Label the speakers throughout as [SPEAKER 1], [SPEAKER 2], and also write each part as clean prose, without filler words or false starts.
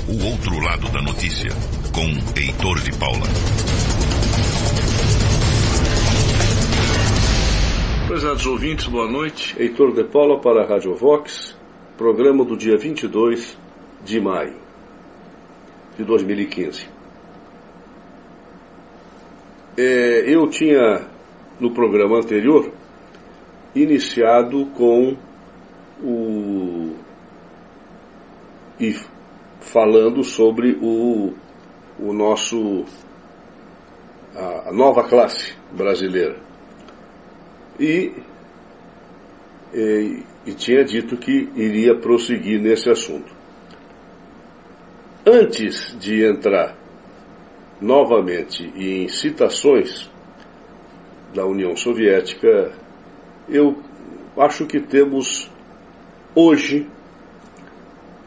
[SPEAKER 1] O outro lado da notícia, com Heitor de Paula.
[SPEAKER 2] Prezados ouvintes, boa noite. Heitor de Paula para a Rádio Vox, programa do dia 22 de maio de 2015. Eu tinha, no programa anterior, iniciado com falando sobre a nova classe brasileira. E tinha dito que iria prosseguir nesse assunto. Antes de entrar novamente em citações da União Soviética, eu acho que temos hoje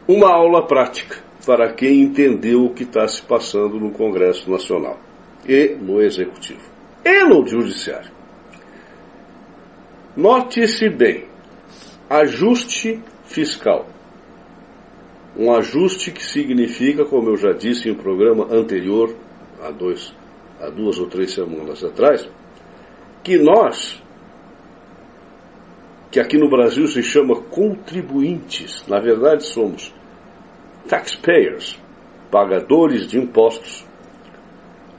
[SPEAKER 2] uma aula prática para quem entendeu o que está se passando no Congresso Nacional e no Executivo e no Judiciário. Note-se bem, ajuste fiscal. Um ajuste que significa, como eu já disse em um programa anterior, há 2 ou 3 semanas atrás, que nós, que aqui no Brasil se chama contribuintes, na verdade somos taxpayers, pagadores de impostos,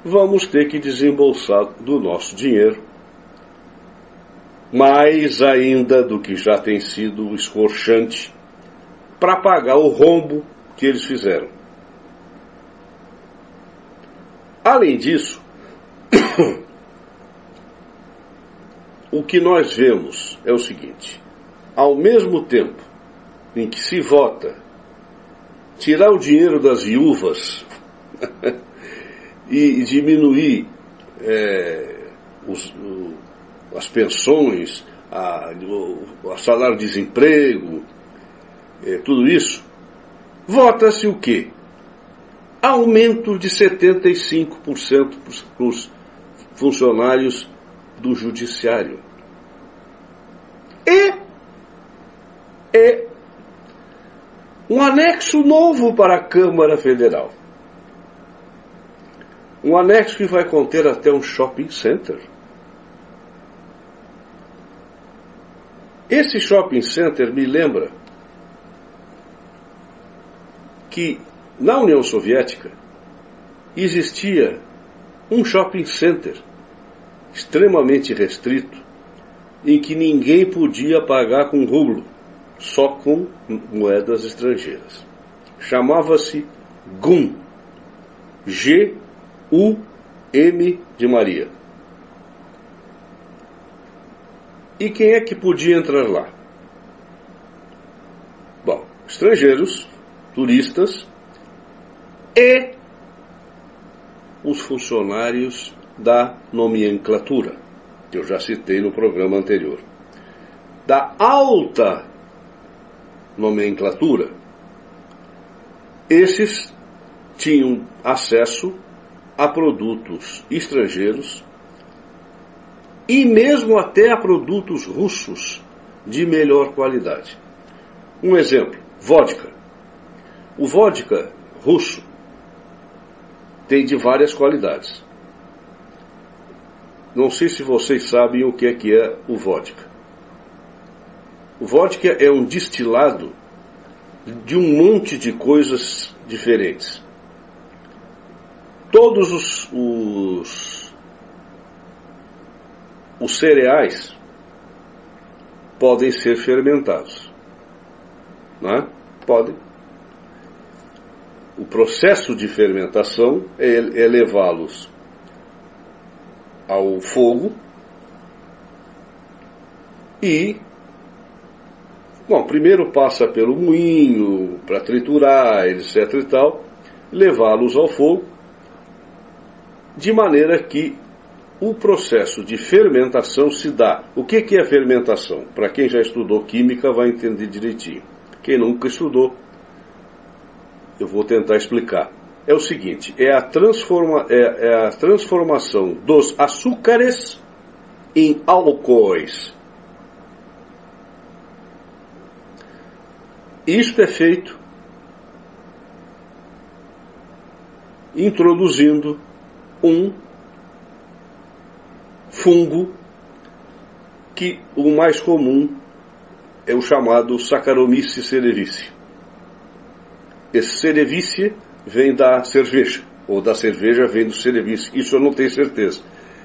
[SPEAKER 2] vamos ter que desembolsar do nosso dinheiro mais ainda do que já tem sido esforçante para pagar o rombo que eles fizeram. Além disso, o que nós vemos é o seguinte: ao mesmo tempo em que se vota tirar o dinheiro das viúvas e diminuir as pensões, o salário-desemprego, tudo isso, vota-se o quê? Aumento de 75% para os funcionários do Judiciário. E um anexo novo para a Câmara Federal. Um anexo que vai conter até um shopping center. Esse shopping center me lembra que na União Soviética existia um shopping center extremamente restrito, em que ninguém podia pagar com rublo, só com moedas estrangeiras. Chamava-se GUM, G-U-M de Maria. E quem é que podia entrar lá? Bom, estrangeiros, turistas e os funcionários da nomenclatura, que eu já citei no programa anterior. Da alta nomenclatura, esses tinham acesso a produtos estrangeiros e mesmo até a produtos russos de melhor qualidade. Um exemplo, vodka. O vodka russo tem de várias qualidades. Não sei se vocês sabem o que é o vodka. O vodka é um destilado de um monte de coisas diferentes. Todos os cereais podem ser fermentados. Não é? Podem. O processo de fermentação é levá-los ao fogo e, bom, primeiro passa pelo moinho para triturar, etc e tal, levá-los ao fogo, de maneira que o processo de fermentação se dá. O que é fermentação? Para quem já estudou química vai entender direitinho. Quem nunca estudou, eu vou tentar explicar. É o seguinte, é a transformação dos açúcares em álcoois. Isto é feito introduzindo um fungo que o mais comum é o chamado Saccharomyces cerevisiae. Esse cerevisiae vem da cerveja, ou da cerveja vem do cerevisiae. Isso eu não tenho certeza,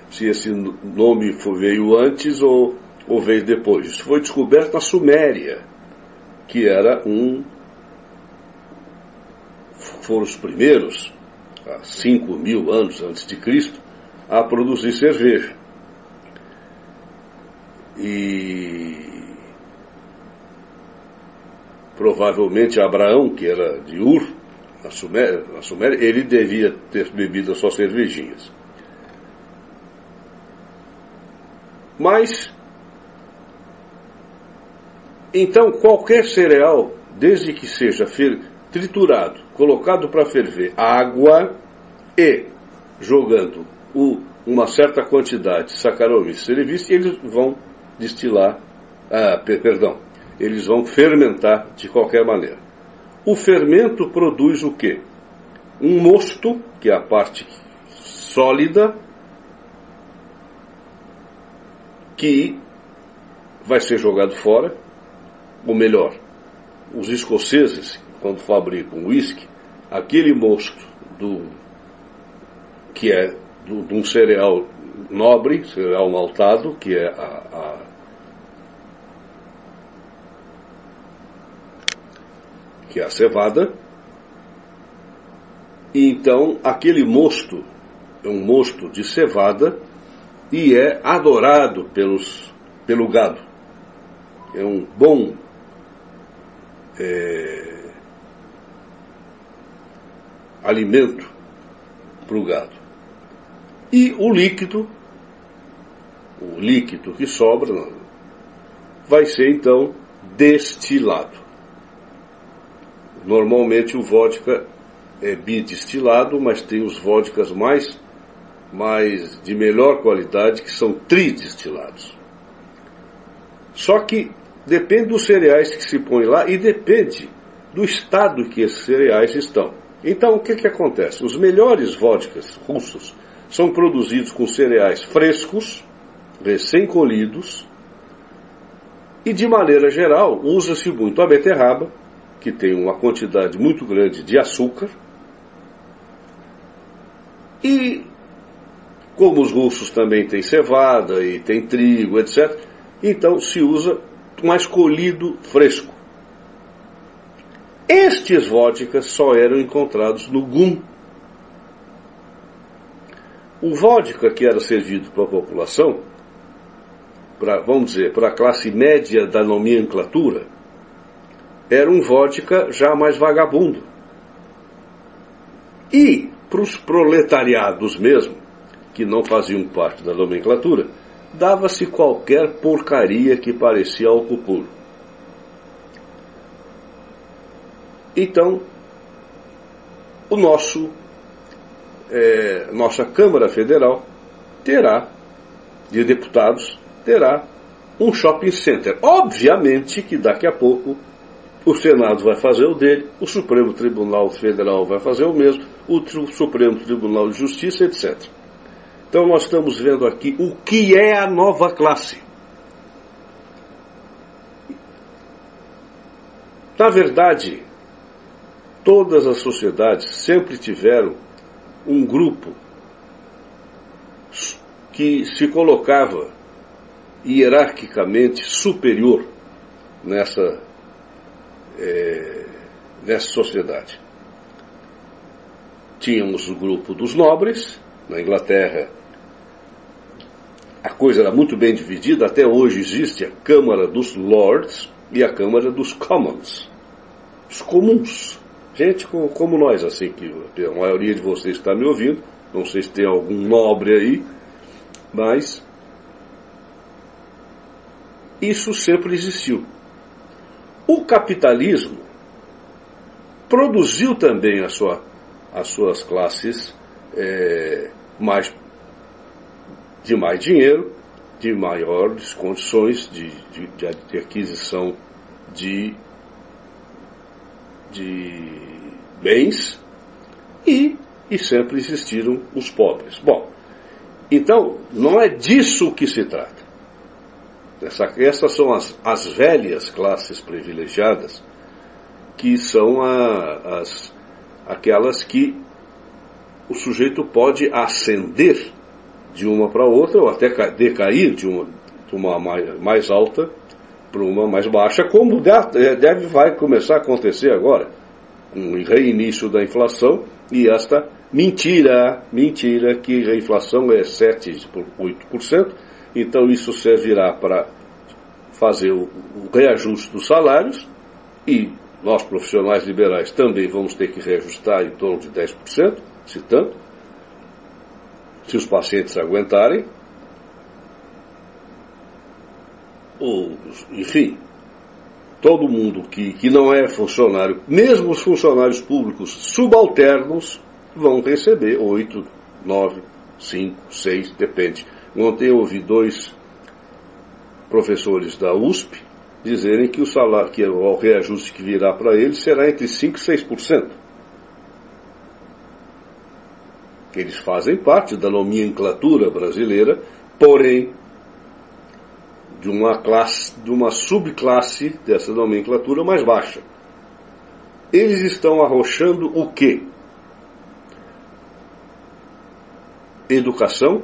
[SPEAKER 2] se esse nome veio antes ou veio depois. Isso foi descoberto na Suméria, que era foram os primeiros, há 5.000 anos antes de Cristo, a produzir cerveja. E provavelmente Abraão, que era de Ur, na Suméria, ele devia ter bebido as suas cervejinhas. Mas, então, qualquer cereal, desde que seja triturado, colocado para ferver água e jogando uma certa quantidade de Saccharomyces cerevisiae, eles vão destilar, eles vão fermentar de qualquer maneira. O fermento produz o quê? Um mosto, que é a parte sólida, que vai ser jogado fora. Ou melhor, os escoceses, quando fabricam uísque, aquele mosto que é de um cereal nobre, cereal maltado, que é a cevada, e então aquele mosto é um mosto de cevada e é adorado pelo gado. É um bom alimento para o gado. E o líquido que sobra vai ser então destilado. Normalmente o vodka é bidestilado, mas tem os vodkas mais de melhor qualidade, que são tridestilados. Só que depende dos cereais que se põe lá e depende do estado que esses cereais estão. Então o que acontece? Os melhores vodkas russos são produzidos com cereais frescos, recém-colhidos, e de maneira geral usa-se muito a beterraba, que tem uma quantidade muito grande de açúcar, e como os russos também têm cevada e tem trigo, etc., então se usa mais colhido fresco. Estes vodkas só eram encontrados no GUM. O vodka que era servido para a população, vamos dizer, para a classe média da nomenclatura, era um vodka já mais vagabundo. E para os proletariados mesmo, que não faziam parte da nomenclatura, dava-se qualquer porcaria que parecia álcool puro. Então, nossa Câmara Federal de Deputados terá um shopping center. Obviamente que daqui a pouco o Senado vai fazer o dele, o Supremo Tribunal Federal vai fazer o mesmo, o Supremo Tribunal de Justiça, etc. Então nós estamos vendo aqui o que é a nova classe. Na verdade, todas as sociedades sempre tiveram um grupo que se colocava hierarquicamente superior nessa sociedade. Tínhamos o grupo dos nobres. Na Inglaterra a coisa era muito bem dividida. Até hoje existe a Câmara dos Lords e a Câmara dos Commons, os comuns, gente como nós, assim, que a maioria de vocês está me ouvindo. Não sei se tem algum nobre aí, mas isso sempre existiu. O capitalismo produziu também as suas classes de mais dinheiro, de maiores condições de aquisição de bens, e e sempre existiram os pobres. Bom, então não é disso que se trata. Essas são as velhas classes privilegiadas, que são aquelas que o sujeito pode ascender de uma para outra, ou até decair de uma mais alta para uma mais baixa, como vai começar a acontecer agora, com o reinício da inflação e esta mentira que a inflação é 7 por 8%, então isso servirá para fazer o reajuste dos salários, e nós profissionais liberais também vamos ter que reajustar em torno de 10%, se tanto, se os pacientes aguentarem. Enfim, todo mundo que não é funcionário, mesmo os funcionários públicos subalternos, vão receber 8, 9, 5, 6, depende. Ontem eu ouvi 2 professores da USP dizerem que o salário, que o reajuste que virá para eles será entre 5% e 6%. Eles fazem parte da nomenclatura brasileira, porém de uma subclasse dessa nomenclatura mais baixa. Eles estão arrochando o quê? Educação,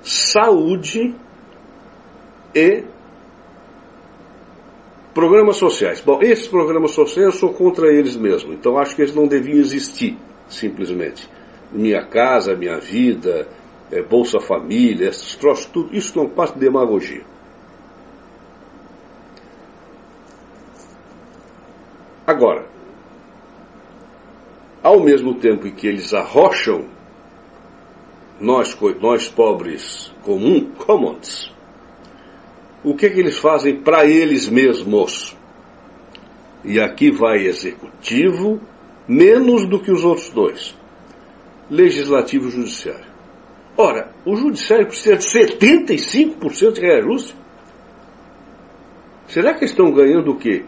[SPEAKER 2] saúde e programas sociais. Bom, esses programas sociais eu sou contra eles mesmo, então acho que eles não deviam existir, simplesmente. Minha Casa, Minha Vida, Bolsa Família, esses troços, tudo, isso não passa de demagogia. Agora, ao mesmo tempo em que eles arrocham nós pobres commons, o que eles fazem para eles mesmos? E aqui vai executivo, menos do que os outros 2. Legislativo e judiciário. Ora, o judiciário precisa de 75% de reajuste? Será que estão ganhando o quê?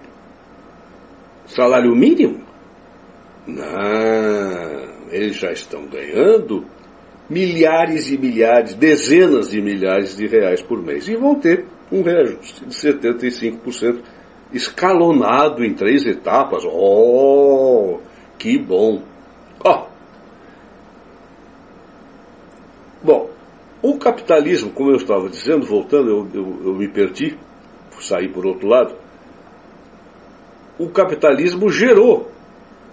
[SPEAKER 2] Salário mínimo? Não, eles já estão ganhando milhares e milhares, dezenas de milhares de reais por mês. E vão ter um reajuste de 75% escalonado em 3 etapas. Oh, que bom! Bom, o capitalismo, como eu estava dizendo, voltando, eu me perdi, saí por outro lado. O capitalismo gerou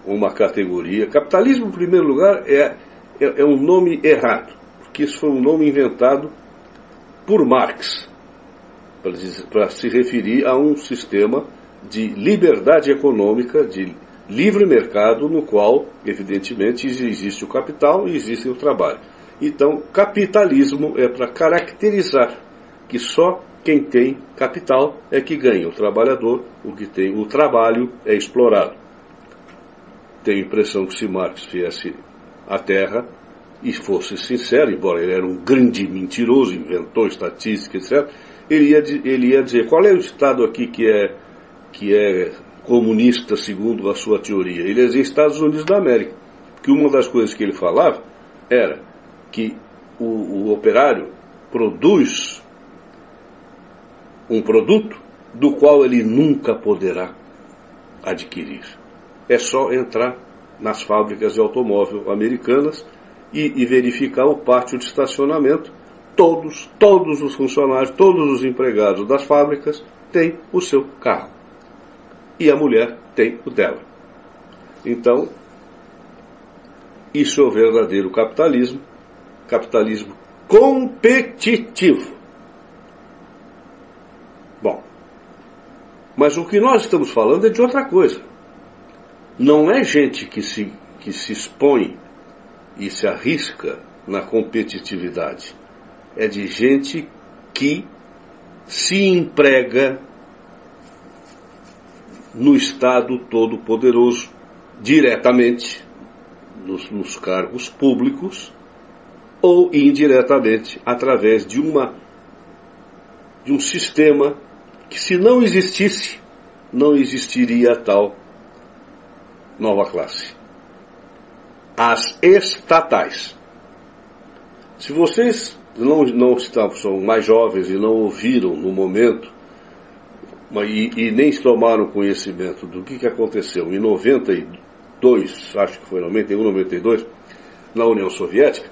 [SPEAKER 2] uma categoria. Capitalismo, em primeiro lugar, é um nome errado, porque isso foi um nome inventado por Marx, para se referir a um sistema de liberdade econômica, de livre mercado, no qual, evidentemente, existe o capital e existe o trabalho. Então, capitalismo é para caracterizar que só quem tem capital é que ganha. O trabalhador, o que tem o trabalho, é explorado. Tenho a impressão que se Marx viesse à Terra e fosse sincero, embora ele era um grande mentiroso, inventou estatística, etc., ele ia dizer, qual é o Estado aqui que é comunista segundo a sua teoria? Ele ia dizer Estados Unidos da América. Porque uma das coisas que ele falava era que o operário produz um produto do qual ele nunca poderá adquirir. É só entrar nas fábricas de automóvel americanas e verificar o pátio de estacionamento. Todos os funcionários, todos os empregados das fábricas têm o seu carro. E a mulher tem o dela. Então, isso é o verdadeiro capitalismo competitivo. Bom, mas o que nós estamos falando é de outra coisa. Não é gente que se expõe e se arrisca na competitividade. É de gente que se emprega no Estado Todo-Poderoso, diretamente, nos cargos públicos, ou indiretamente, através de um sistema que, se não existisse, não existiria a tal nova classe. as estatais. Se vocês são mais jovens e não ouviram no momento, e nem tomaram conhecimento do que aconteceu em 92, acho que foi 91, 92, na União Soviética,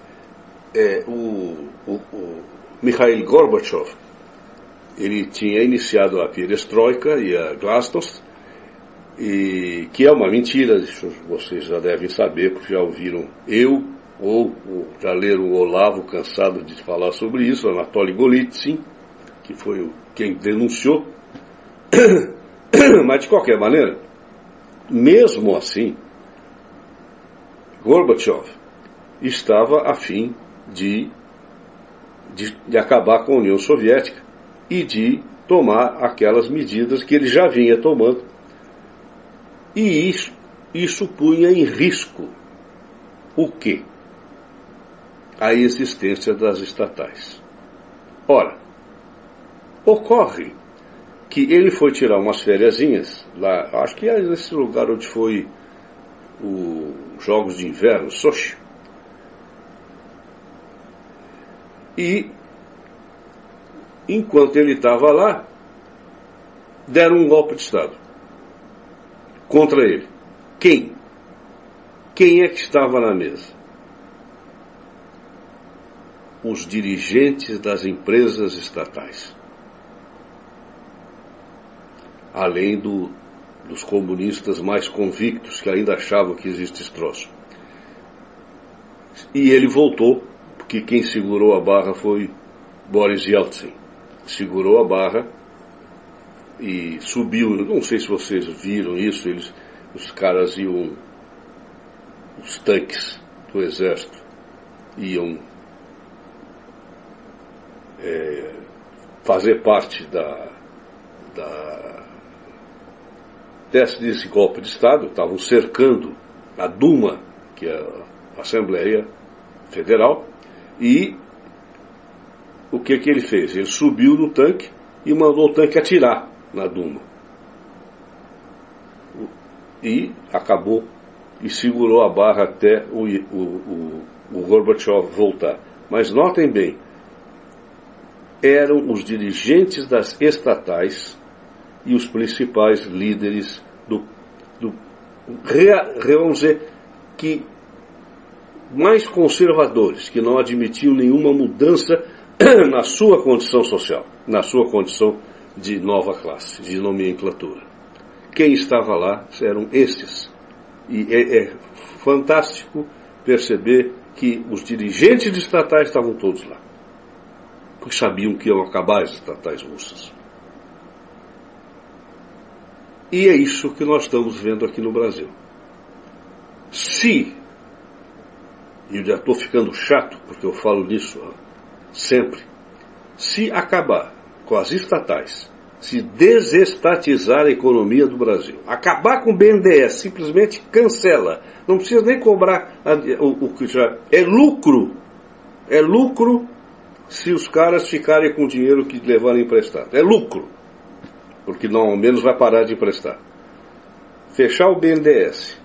[SPEAKER 2] o Mikhail Gorbachev, ele tinha iniciado a perestroika e a glasnost, e que é uma mentira, vocês já devem saber, porque já ouviram ou já leram o Olavo, cansado de falar sobre isso, Anatoly Golitsyn, que foi quem denunciou. Mas de qualquer maneira, mesmo assim, Gorbachev estava a fim de acabar com a União Soviética e de tomar aquelas medidas que ele já vinha tomando. E isso punha em risco o quê? A existência das estatais. Ora, ocorre que ele foi tirar umas fériasinhas lá, acho que é nesse lugar onde foi os Jogos de Inverno, Sochi. E, enquanto ele estava lá, deram um golpe de Estado contra ele. Quem? Quem é que estava na mesa? Os dirigentes das empresas estatais. Além dos comunistas mais convictos, que ainda achavam que existe esse troço. E ele voltou, porque quem segurou a barra foi Boris Yeltsin. Segurou a barra e subiu. Não sei se vocês viram isso, os caras iam, os tanques do exército iam fazer parte desse golpe de Estado. Estavam cercando a Duma, que é a Assembleia Federal, e o que ele fez? Ele subiu no tanque e mandou o tanque atirar na Duma. E acabou, e segurou a barra até o Gorbachev voltar. Mas notem bem, eram os dirigentes das estatais e os principais líderes vamos dizer, que mais conservadores, que não admitiam nenhuma mudança na sua condição social, na sua condição de nova classe, de nomenclatura. Quem estava lá eram esses. E é fantástico perceber que os dirigentes de estatais estavam todos lá, porque sabiam que iam acabar as estatais russas. E é isso que nós estamos vendo aqui no Brasil. E eu já estou ficando chato, porque eu falo nisso sempre, se acabar com as estatais, se desestatizar a economia do Brasil, acabar com o BNDES, simplesmente cancela, não precisa nem cobrar o que já é lucro se os caras ficarem com o dinheiro que levaram emprestado, é lucro, porque não, ao menos vai parar de emprestar. Fechar o BNDES,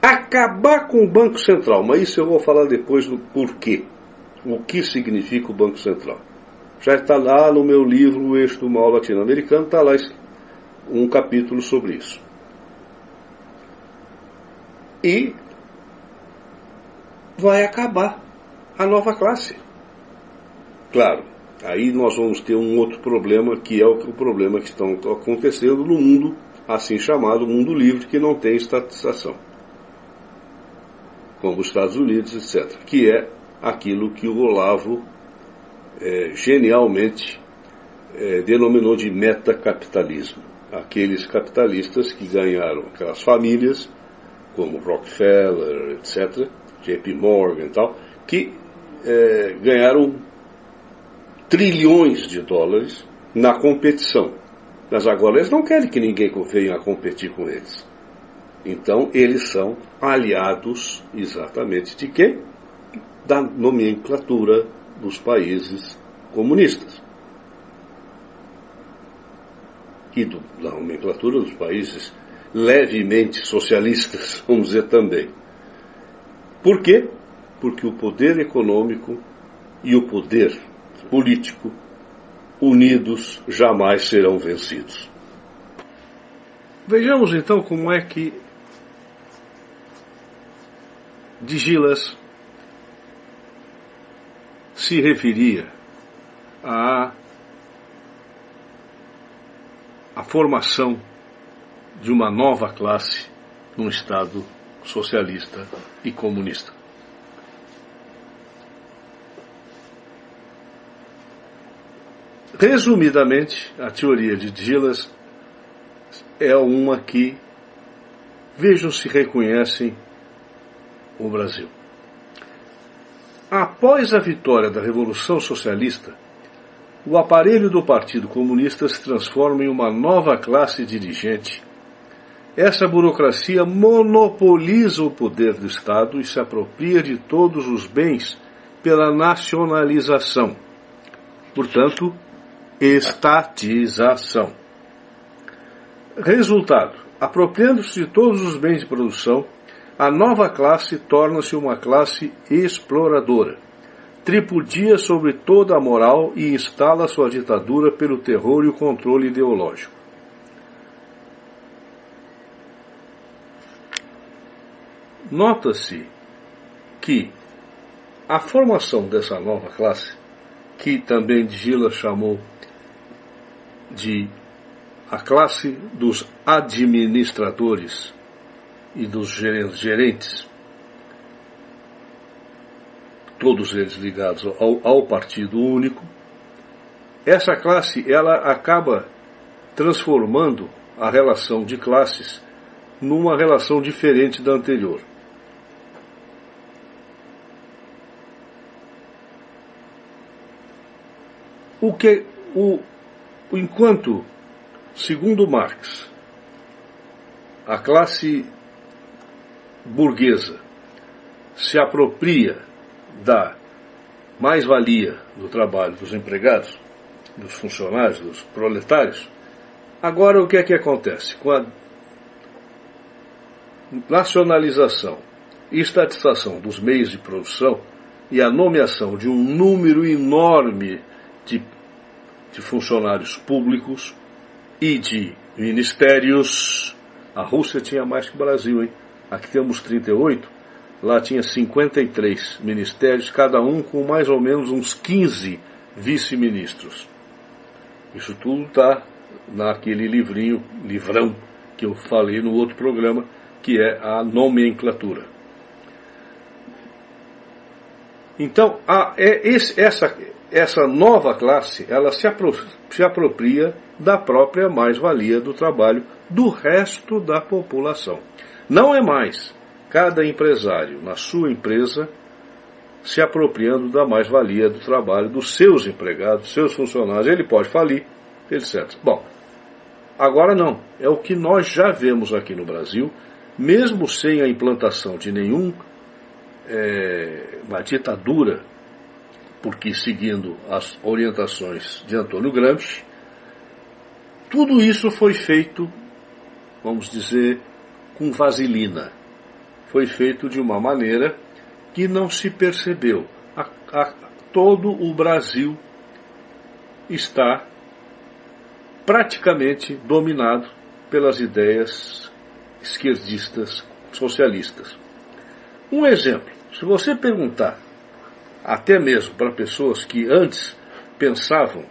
[SPEAKER 2] acabar com o Banco Central, mas isso eu vou falar depois do porquê, o que significa o Banco Central. Já está lá no meu livro, O Eixo do Mal Latino-Americano, está lá um capítulo sobre isso. E vai acabar a nova classe. Claro, aí nós vamos ter um outro problema, que é o problema que está acontecendo no mundo, assim chamado mundo livre, que não tem estatização, como os Estados Unidos, etc., que é aquilo que o Olavo genialmente denominou de metacapitalismo. Aqueles capitalistas que ganharam, aquelas famílias, como Rockefeller, etc., JP Morgan e tal, que ganharam trilhões de dólares na competição. Mas agora eles não querem que ninguém venha a competir com eles. Então eles são aliados exatamente de quem? Da nomenclatura dos países comunistas. E da nomenclatura dos países levemente socialistas, vamos dizer também. Por quê? Porque o poder econômico e o poder político unidos jamais serão vencidos. Vejamos então como é que Digilas se referia à formação de uma nova classe num Estado socialista e comunista. Resumidamente, a teoria de Digilas é uma que, vejam se reconhecem o Brasil. Após a vitória da Revolução Socialista, o aparelho do Partido Comunista se transforma em uma nova classe dirigente. Essa burocracia monopoliza o poder do Estado e se apropria de todos os bens pela nacionalização. Portanto, estatização. Resultado: apropriando-se de todos os bens de produção, a nova classe torna-se uma classe exploradora. Tripudia sobre toda a moral e instala sua ditadura pelo terror e o controle ideológico. Nota-se que a formação dessa nova classe, que também Digilas chamou de a classe dos administradores e dos gerentes, todos eles ligados ao Partido Único, essa classe ela acaba transformando a relação de classes numa relação diferente da anterior. Enquanto, segundo Marx, a classe burguesa se apropria da mais-valia do trabalho dos empregados, dos funcionários, dos proletários, agora o que é que acontece? Com a nacionalização e estatização dos meios de produção e a nomeação de um número enorme de funcionários públicos e de ministérios. A Rússia tinha mais que o Brasil, hein? Aqui temos 38, lá tinha 53 ministérios, cada um com mais ou menos uns 15 vice-ministros. Isso tudo está naquele livrão que eu falei no outro programa, que é a nomenclatura. Então, essa nova classe, ela se apropria da própria mais-valia do trabalho do resto da população. Não é mais cada empresário na sua empresa se apropriando da mais-valia do trabalho dos seus empregados, dos seus funcionários. Ele pode falir, etc. Bom, agora não. É o que nós já vemos aqui no Brasil, mesmo sem a implantação de uma ditadura, porque seguindo as orientações de Antônio Gramsci, tudo isso foi feito, vamos dizer, com vaselina. Foi feito de uma maneira que não se percebeu. Todo o Brasil está praticamente dominado pelas ideias esquerdistas, socialistas. Um exemplo, se você perguntar até mesmo para pessoas que antes pensavam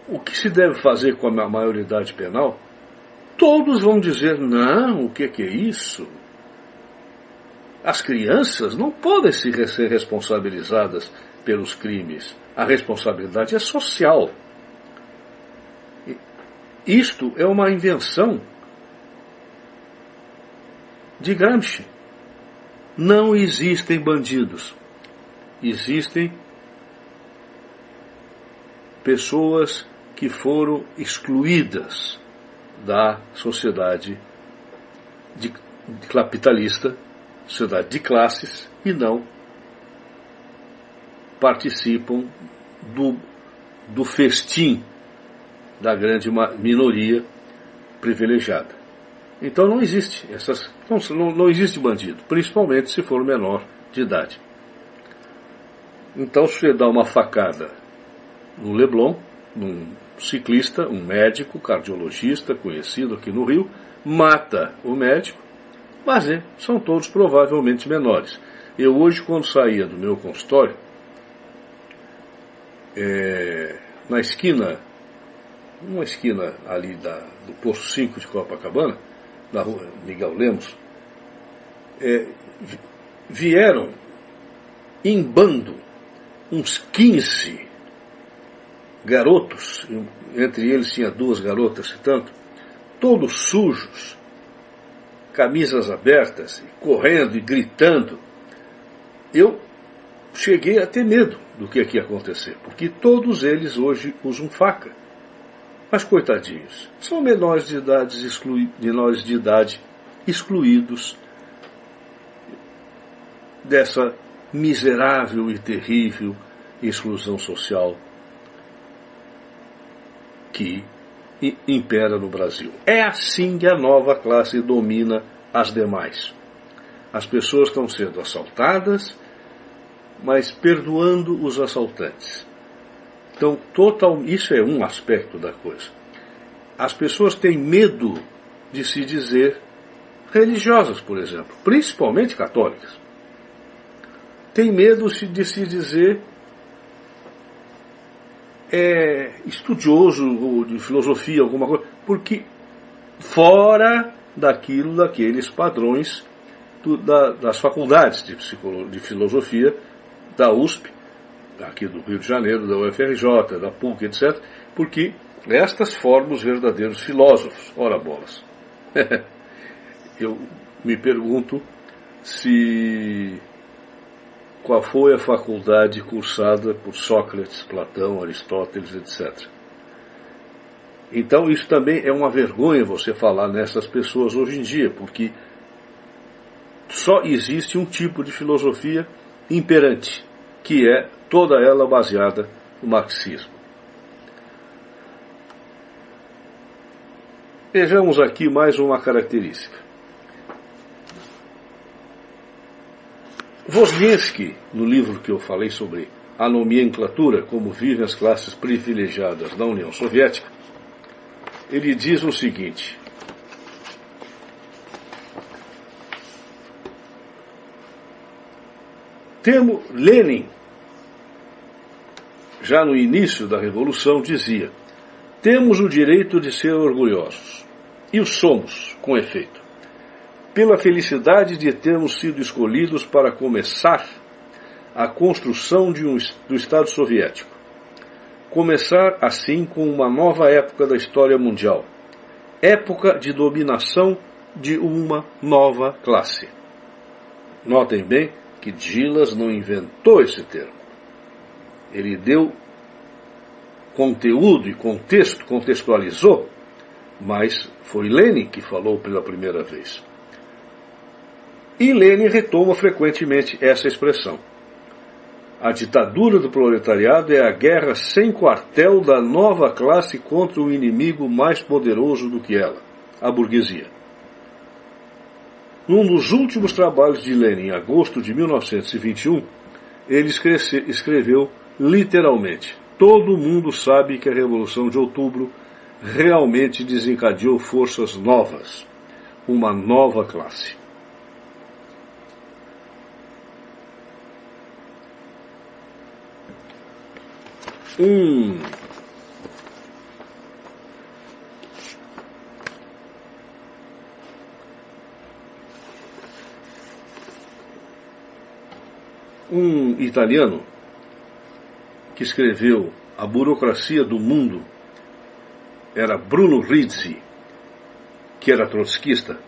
[SPEAKER 2] o que se deve fazer com a maioridade penal, todos vão dizer: não, o que é isso? As crianças não podem ser responsabilizadas pelos crimes. A responsabilidade é social. Isto é uma invenção de Gramsci. Não existem bandidos. Existem pessoas que foram excluídas da sociedade capitalista, sociedade de classes, e não participam do festim da grande minoria privilegiada. Então não existe não existe bandido, principalmente se for menor de idade. Então se você dá uma facada no Leblon, num ciclista, um médico, cardiologista conhecido aqui no Rio, mata o médico, mas são todos provavelmente menores. Eu hoje, quando saía do meu consultório, na esquina, uma esquina ali do Posto 5 de Copacabana, na rua Miguel Lemos, vieram em bando uns 15 garotos, entre eles tinha 2 garotas e tanto, todos sujos, camisas abertas, correndo e gritando. Eu cheguei a ter medo do que ia acontecer, porque todos eles hoje usam faca. Mas coitadinhos, são menores de idade excluídos dessa miserável e terrível exclusão social que impera no Brasil. É assim que a nova classe domina as demais. As pessoas estão sendo assaltadas, mas perdoando os assaltantes. Então, isso é um aspecto da coisa. As pessoas têm medo de se dizer religiosas, por exemplo, principalmente católicas. Têm medo de se dizer estudioso ou de filosofia, alguma coisa, porque fora daqueles padrões das faculdades de filosofia da USP, aqui do Rio de Janeiro, da UFRJ, da PUC, etc., porque estas formam os verdadeiros filósofos. Ora bolas. Eu me pergunto qual foi a faculdade cursada por Sócrates, Platão, Aristóteles, etc. Então isso também é uma vergonha você falar nessas pessoas hoje em dia, porque só existe um tipo de filosofia imperante, que é toda ela baseada no marxismo. Vejamos aqui mais uma característica. Wozniacki, no livro que eu falei sobre a nomenclatura, como vivem as classes privilegiadas da União Soviética, ele diz o seguinte: Lenin, já no início da Revolução, dizia: temos o direito de ser orgulhosos. E o somos, com efeito, pela felicidade de termos sido escolhidos para começar a construção do Estado Soviético. Começar, assim, com uma nova época da história mundial. Época de dominação de uma nova classe. Notem bem que Gilas não inventou esse termo. Ele deu conteúdo e contextualizou, mas foi Lenin que falou pela primeira vez. E Lenin retoma frequentemente essa expressão. A ditadura do proletariado é a guerra sem quartel da nova classe contra o inimigo mais poderoso do que ela, a burguesia. Num dos últimos trabalhos de Lenin, em agosto de 1921, ele escreveu literalmente: todo mundo sabe que a Revolução de Outubro realmente desencadeou forças novas, uma nova classe. Um italiano que escreveu A Burocracia do Mundo era Bruno Rizzi, que era trotskista.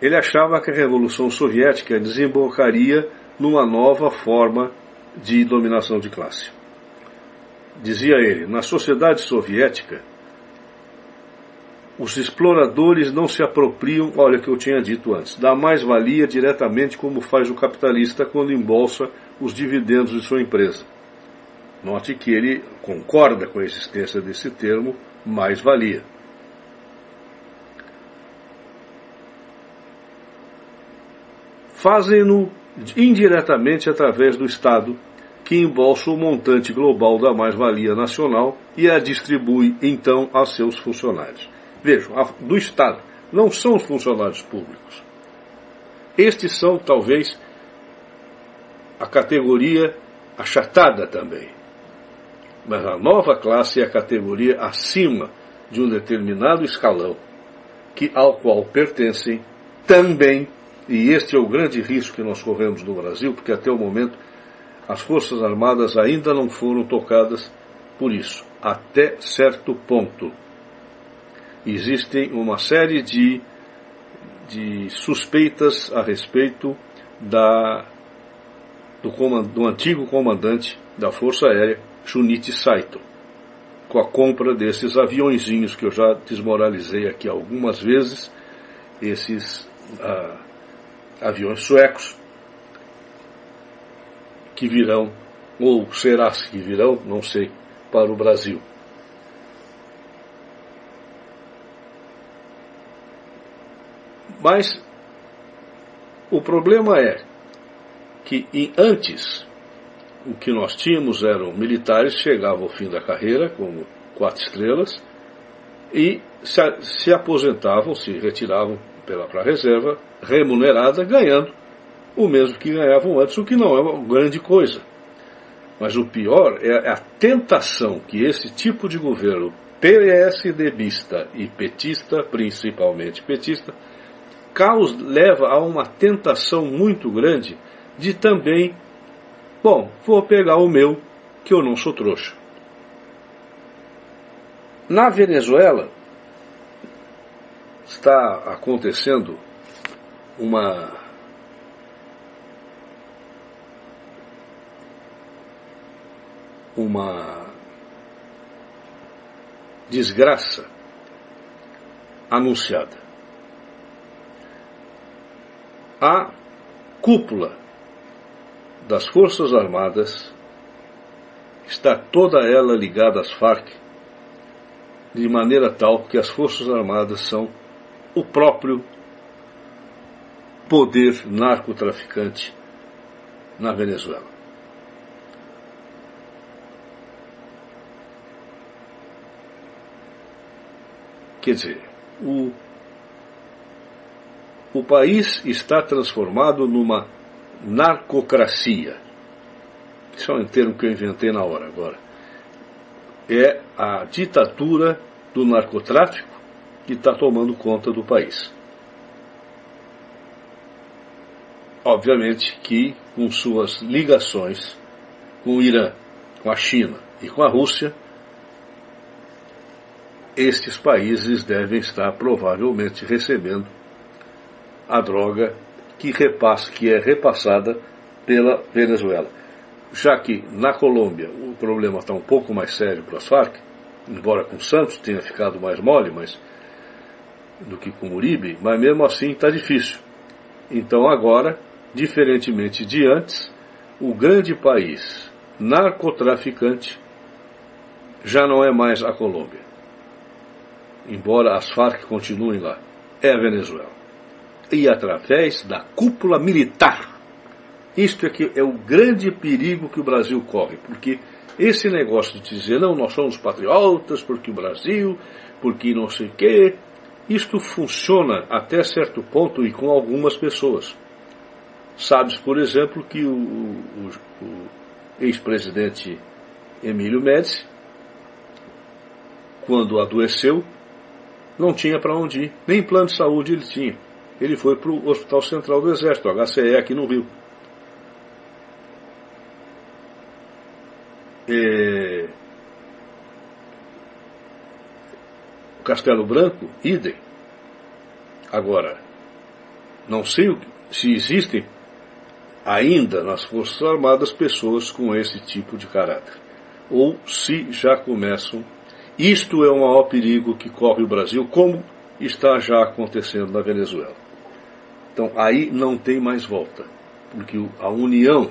[SPEAKER 2] Ele achava que a Revolução Soviética desembocaria numa nova forma de dominação de classe. Dizia ele: na sociedade soviética, os exploradores não se apropriam, olha o que eu tinha dito antes, da mais-valia diretamente como faz o capitalista quando embolsa os dividendos de sua empresa. Note que ele concorda com a existência desse termo mais-valia. fazem-no indiretamente através do Estado, que embolsa o montante global da mais-valia nacional e a distribui, então, a seus funcionários. Vejam, do Estado, não são os funcionários públicos. Estes são, talvez, a categoria achatada também. Mas a nova classe é a categoria acima de um determinado escalão, ao qual pertencem também, e este é o grande risco que nós corremos no Brasil, porque até o momento as Forças Armadas ainda não foram tocadas por isso, até certo ponto. Existem uma série de suspeitas a respeito do antigo comandante da Força Aérea, Junichi Saito, com a compra desses aviõezinhos que eu já desmoralizei aqui algumas vezes, esses aviões suecos, que virão, ou será que virão, não sei, para o Brasil. Mas o problema é que antes o que nós tínhamos eram militares que chegavam ao fim da carreira, como 4 estrelas, e se aposentavam, se retiravam para a reserva, remunerada, ganhando o mesmo que ganhavam antes, o que não é uma grande coisa. Mas o pior é a tentação que esse tipo de governo PSDBista e petista, principalmente petista, leva a uma tentação muito grande de também, vou pegar o meu, que eu não sou trouxa. Na Venezuela está acontecendo uma desgraça anunciada. A cúpula das Forças Armadas está toda ela ligada às Farc, de maneira tal que as Forças Armadas são o próprio poder narcotraficante na Venezuela. Quer dizer, o país está transformado numa narcocracia. Isso é um termo que eu inventei na hora agora. É a ditadura do narcotráfico que está tomando conta do país. Obviamente que com suas ligações com o Irã, com a China e com a Rússia, estes países devem estar provavelmente recebendo a droga que é repassada pela Venezuela. Já que na Colômbia o problema está um pouco mais sério para as Farc, embora com Santos tenha ficado mais mole do que com Uribe, mas mesmo assim está difícil. Então agora, diferentemente de antes, o grande país narcotraficante já não é mais a Colômbia, embora as Farc continuem lá, é a Venezuela. E através da cúpula militar. Isto é que é o grande perigo que o Brasil corre, porque esse negócio de dizer, não, nós somos patriotas, porque o Brasil, porque não sei o quê, isto funciona até certo ponto e com algumas pessoas. Sabes, por exemplo, que o ex-presidente Emílio Médici, quando adoeceu, não tinha para onde ir, nem plano de saúde ele tinha. Ele foi para o Hospital Central do Exército, HCE, aqui no Rio. O Castelo Branco, idem. Agora, não sei se existem ainda nas Forças Armadas pessoas com esse tipo de caráter, ou se já começam. Isto é o maior perigo que corre o Brasil, como está já acontecendo na Venezuela. Então aí não tem mais volta, porque a união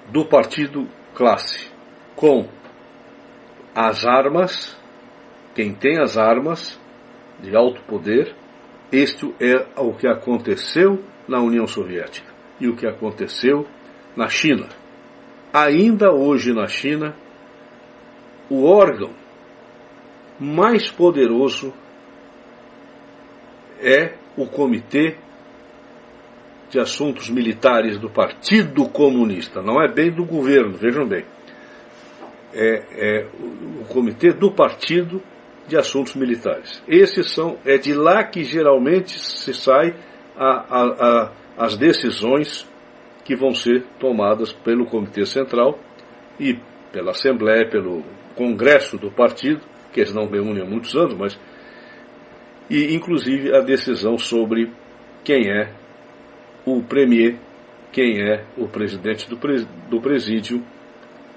[SPEAKER 2] do partido classe com as armas, quem tem as armas de alto poder, este é o que aconteceu na União Soviética e o que aconteceu na China. Ainda hoje na China, o órgão mais poderoso é o Comitê de Assuntos Militares do Partido Comunista. Não é bem do governo, vejam bem. É o Comitê do Partido de Assuntos Militares. É de lá que geralmente se sai as decisões que vão ser tomadas pelo Comitê Central e pela Assembleia, pelo Congresso do Partido, que eles não reúnem há muitos anos, e inclusive a decisão sobre quem é o premier, quem é o presidente do presídio,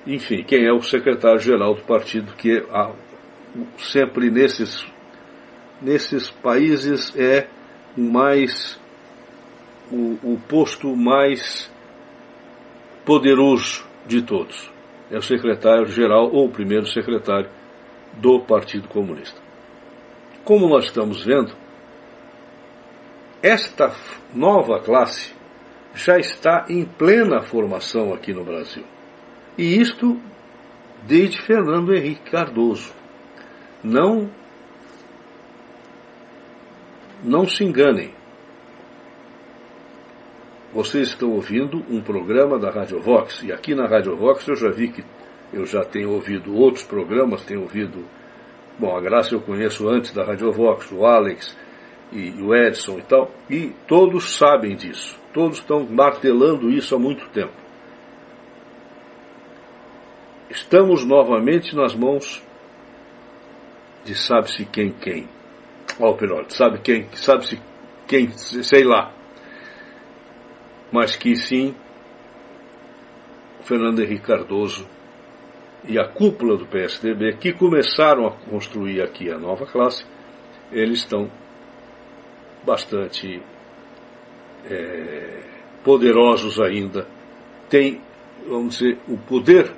[SPEAKER 2] enfim, quem é o secretário-geral do partido, que sempre nesses países é o posto mais poderoso de todos. É o secretário-geral ou o primeiro secretário do Partido Comunista. Como nós estamos vendo, esta nova classe já está em plena formação aqui no Brasil. E isto desde Fernando Henrique Cardoso. Não se enganem. Vocês estão ouvindo um programa da Rádio Vox, e aqui na Rádio Vox eu já vi que eu já tenho ouvido outros programas, tenho ouvido, a Graça eu conheço antes da Rádio Vox, o Alex e o Edson e tal, e todos sabem disso, todos estão martelando isso há muito tempo. Estamos novamente nas mãos de sabe-se quem. Ó, o Pirote, sabe-se quem, sei lá. Mas que sim, Fernando Henrique Cardoso e a cúpula do PSDB, que começaram a construir aqui a nova classe, eles estão bastante poderosos ainda. Tem, vamos dizer, o poder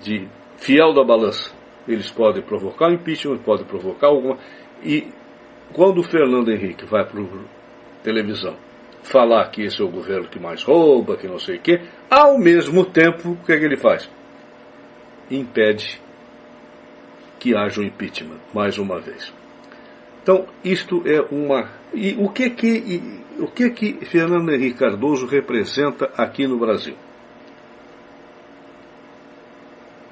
[SPEAKER 2] de fiel da balança. Eles podem provocar impeachment, podem provocar alguma... E quando o Fernando Henrique vai para a televisão falar que esse é o governo que mais rouba, que não sei o quê, ao mesmo tempo, o que é que ele faz? Impede que haja um impeachment, mais uma vez. Então, isto é uma... E o que Fernando Henrique Cardoso representa aqui no Brasil?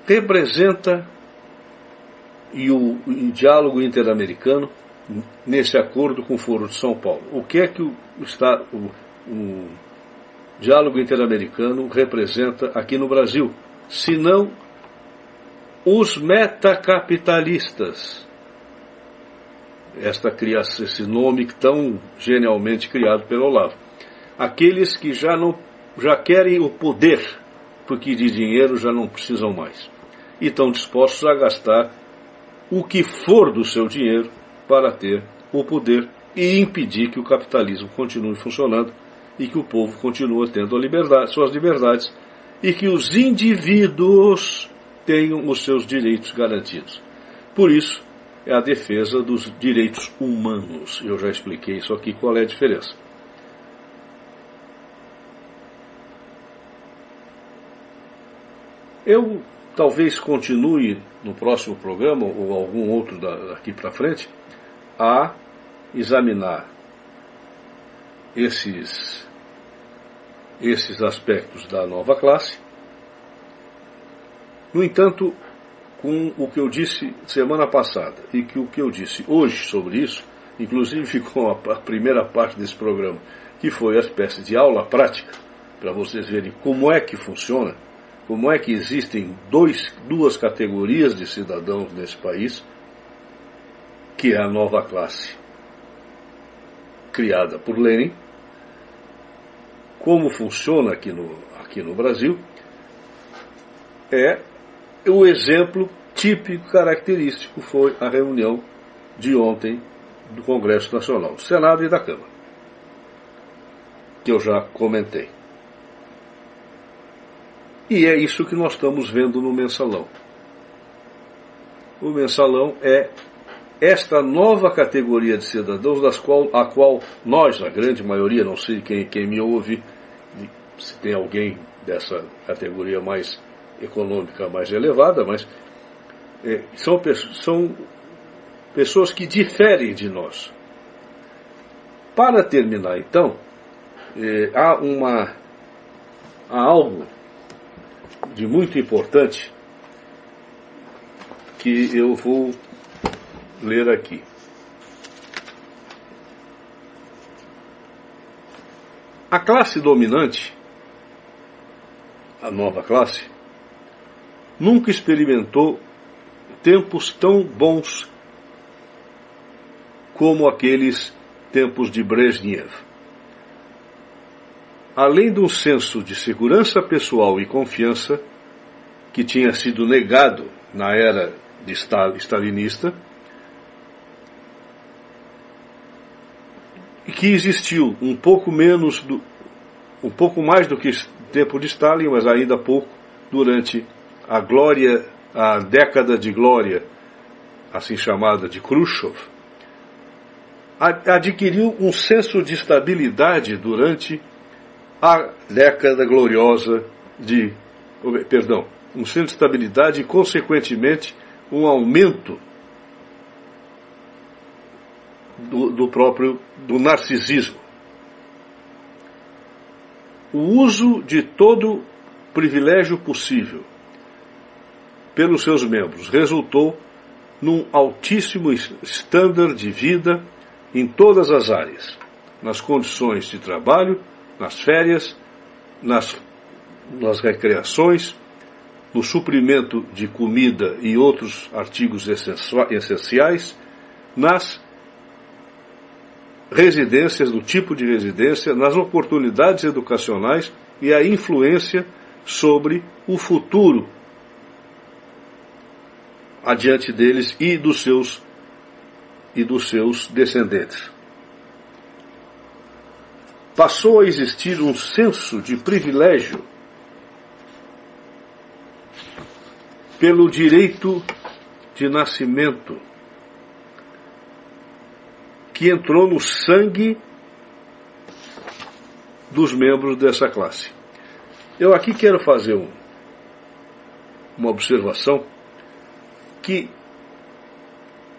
[SPEAKER 2] Representa o diálogo interamericano nesse acordo com o Foro de São Paulo. O que é que o diálogo interamericano representa aqui no Brasil? Se não os metacapitalistas. Esse nome tão genialmente criado pelo Olavo. Aqueles que já querem o poder, porque de dinheiro já não precisam mais. E estão dispostos a gastar o que for do seu dinheiro para ter o poder e impedir que o capitalismo continue funcionando e que o povo continue tendo suas liberdades e que os indivíduos tenham os seus direitos garantidos. Por isso, é a defesa dos direitos humanos. Eu já expliquei isso aqui, qual é a diferença. Eu talvez continue no próximo programa, ou algum outro daqui para frente, a examinar esses aspectos da nova classe. No entanto, com o que eu disse semana passada e o que eu disse hoje sobre isso, inclusive ficou a primeira parte desse programa, que foi a espécie de aula prática, para vocês verem como é que funciona, como é que existem duas categorias de cidadãos nesse país, que é a nova classe criada por Lenin, como funciona aqui no Brasil, o exemplo típico, característico, foi a reunião de ontem do Congresso Nacional, do Senado e da Câmara, que eu já comentei. E é isso que nós estamos vendo no Mensalão. O Mensalão é esta nova categoria de cidadãos, a qual nós, a grande maioria, não sei quem me ouve, se tem alguém dessa categoria mais econômica, mais elevada, mas são pessoas que diferem de nós. Para terminar, então, há algo de muito importante que eu vou ler aqui. A classe dominante, a nova classe, nunca experimentou tempos tão bons como aqueles tempos de Brezhnev. Além de um senso de segurança pessoal e confiança que tinha sido negado na era de stalinista, e que existiu um pouco mais do que tempo de Stalin, mas ainda pouco, durante a década de glória, assim chamada de Khrushchev, adquiriu um senso de estabilidade durante a década gloriosa um senso de estabilidade e, consequentemente, um aumento do narcisismo. O uso de todo privilégio possível pelos seus membros resultou num altíssimo estándar de vida em todas as áreas, nas condições de trabalho, nas férias, nas recreações, no suprimento de comida e outros artigos essenciais, nas residências, do tipo de residência, nas oportunidades educacionais e a influência sobre o futuro adiante deles e dos seus descendentes. Passou a existir um senso de privilégio pelo direito de nascimento, que entrou no sangue dos membros dessa classe. Eu aqui quero fazer uma observação que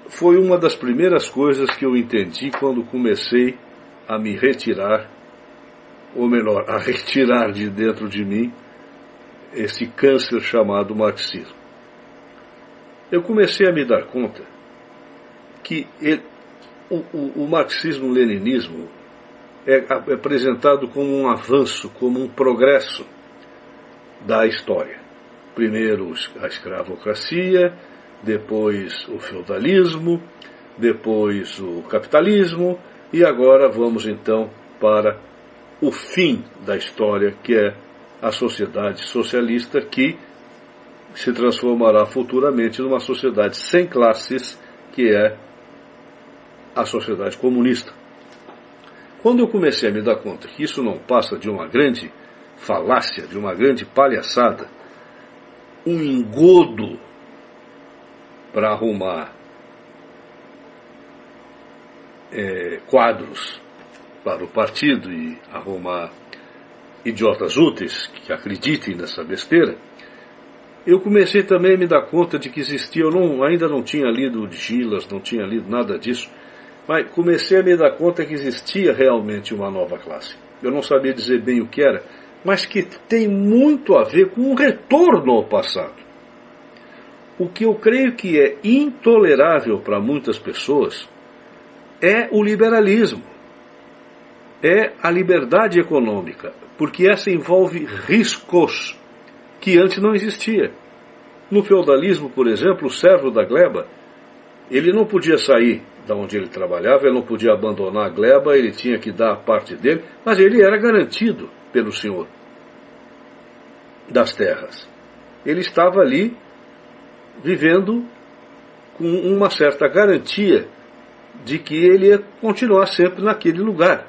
[SPEAKER 2] foi uma das primeiras coisas que eu entendi quando comecei a me retirar, ou melhor, a retirar de dentro de mim esse câncer chamado marxismo. Eu comecei a me dar conta que o marxismo-leninismo é apresentado como um avanço, como um progresso da história. Primeiro a escravocracia, depois o feudalismo, depois o capitalismo, e agora vamos então para o fim da história, que é a sociedade socialista, que se transformará futuramente numa sociedade sem classes, que é a sociedade comunista. Quando eu comecei a me dar conta que isso não passa de uma grande falácia, de uma grande palhaçada, um engodo para arrumar quadros para o partido e arrumar idiotas úteis que acreditem nessa besteira, eu comecei também a me dar conta de que existia, ainda não tinha lido o Gilas, não tinha lido nada disso, mas comecei a me dar conta que existia realmente uma nova classe. Eu não sabia dizer bem o que era, mas que tem muito a ver com um retorno ao passado. O que eu creio que é intolerável para muitas pessoas é o liberalismo, é a liberdade econômica, porque essa envolve riscos que antes não existia. No feudalismo, por exemplo, o servo da gleba, ele não podia sair da onde ele trabalhava, ele não podia abandonar a gleba, ele tinha que dar a parte dele, mas ele era garantido pelo senhor das terras. Ele estava ali vivendo com uma certa garantia de que ele ia continuar sempre naquele lugar.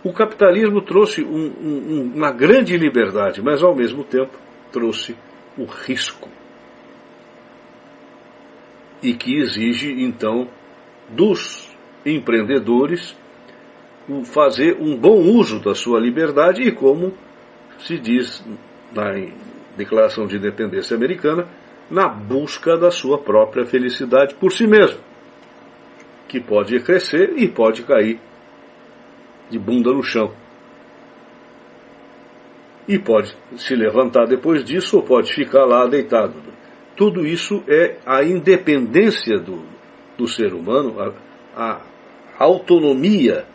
[SPEAKER 2] O capitalismo trouxe uma grande liberdade, mas ao mesmo tempo trouxe o risco. E que exige, então, dos empreendedores fazer um bom uso da sua liberdade e, como se diz na Declaração de Independência Americana, na busca da sua própria felicidade por si mesmo, que pode crescer e pode cair de bunda no chão. E pode se levantar depois disso ou pode ficar lá deitado. Tudo isso é a independência do ser humano, a autonomia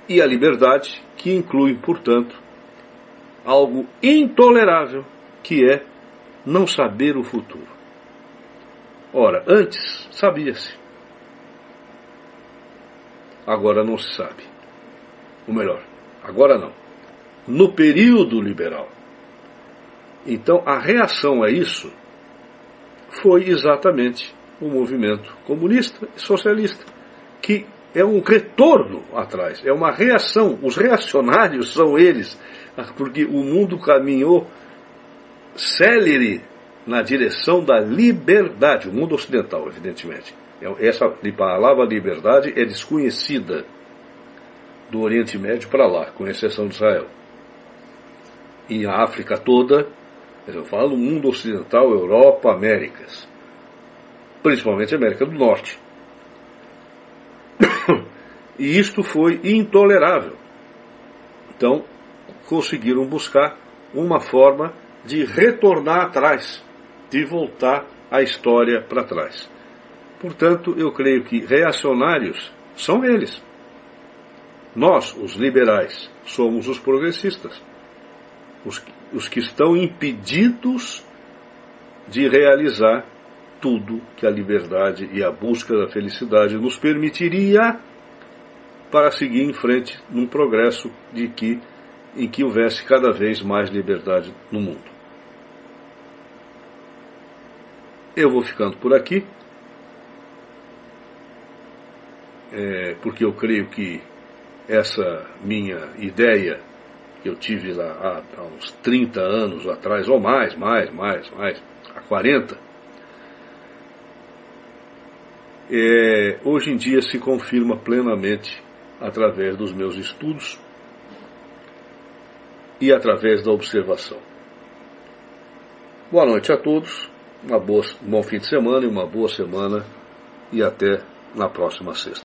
[SPEAKER 2] e a liberdade, que inclui, portanto, algo intolerável, que é não saber o futuro. Ora, antes sabia-se. Agora não se sabe. Ou melhor, agora não. No período liberal. Então, a reação a isso foi exatamente o movimento comunista e socialista, que é um retorno atrás, é uma reação. Os reacionários são eles, porque o mundo caminhou célere na direção da liberdade, o mundo ocidental, evidentemente. Essa palavra liberdade é desconhecida do Oriente Médio para lá, com exceção de Israel. E a África toda, eu falo do mundo ocidental, Europa, Américas, principalmente América do Norte. E isto foi intolerável. Então, conseguiram buscar uma forma de retornar atrás, de voltar a história para trás. Portanto, eu creio que reacionários são eles. Nós, os liberais, somos os progressistas. Os que estão impedidos de realizar tudo que a liberdade e a busca da felicidade nos permitiria para seguir em frente num progresso em que houvesse cada vez mais liberdade no mundo. Eu vou ficando por aqui, porque eu creio que essa minha ideia, que eu tive lá há uns 30 anos atrás, ou mais, há 40, hoje em dia se confirma plenamente através dos meus estudos e através da observação. Boa noite a todos, um bom fim de semana e uma boa semana, e até na próxima sexta.